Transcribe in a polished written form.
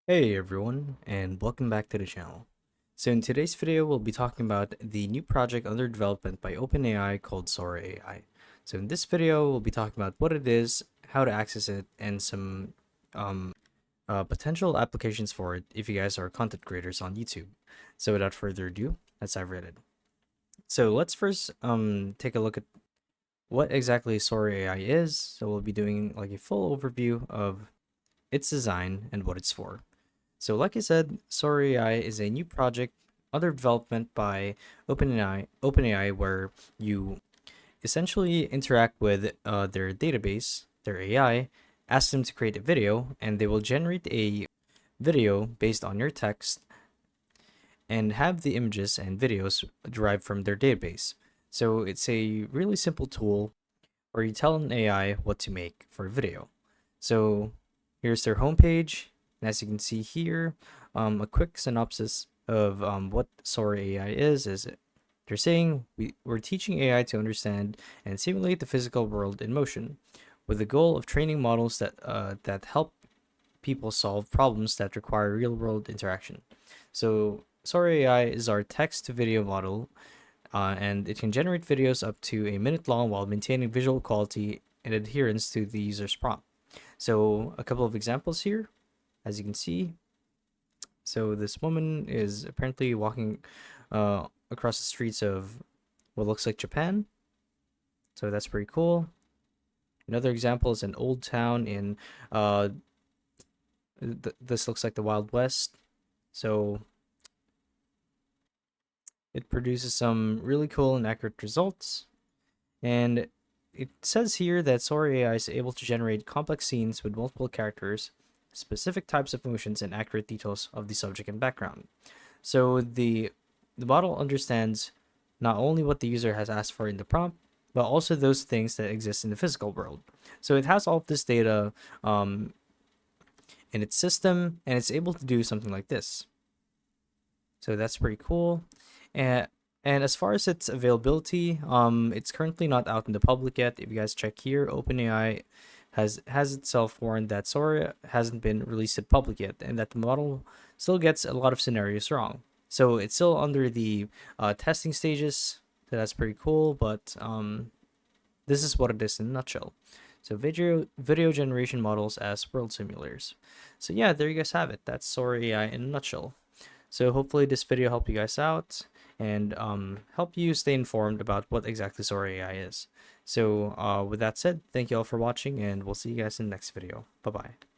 Hey everyone, and welcome back to the channel. So in today's video, we'll be talking about the new project under development by OpenAI called Sora AI. So in this video, we'll be talking about what it is, how to access it, and some potential applications for it if you guys are content creators on YouTube. So without further ado, let's dive right in. So let's first take a look at what exactly Sora AI is. So we'll be doing like a full overview of its design and what it's for. So, like I said, Sora AI is a new project under development by OpenAI, where you essentially interact with their database, their AI, ask them to create a video, and they will generate a video based on your text and have the images and videos derived from their database. So, it's a really simple tool where you tell an AI what to make for a video. So, here's their homepage. And as you can see here, a quick synopsis of what Sora AI is they're saying we're teaching AI to understand and simulate the physical world in motion, with the goal of training models that help people solve problems that require real-world interaction. So Sora AI is our text-to-video model, and it can generate videos up to a minute long while maintaining visual quality and adherence to the user's prompt. So a couple of examples here, as you can see. So this woman is apparently walking across the streets of what looks like Japan. So that's pretty cool. Another example is an old town in this looks like the Wild West. So it produces some really cool and accurate results. And it says here that Sora AI is able to generate complex scenes with multiple characters, specific types of motions, and accurate details of the subject and background. So the model understands not only what the user has asked for in the prompt, but also those things that exist in the physical world. So it has all of this data in its system, and it's able to do something like this. So that's pretty cool. And as far as its availability, it's currently not out in the public yet. If you guys check here, OpenAI has itself warned that Sora hasn't been released to the public yet, and that the model still gets a lot of scenarios wrong. So it's still under the testing stages. So that's pretty cool, but this is what it is in a nutshell. So video generation models as world simulators. So yeah, there you guys have it. That's Sora AI in a nutshell. So hopefully this video helped you guys out and help you stay informed about what exactly Sora AI is. So with that said, thank you all for watching, and we'll see you guys in the next video. Bye bye.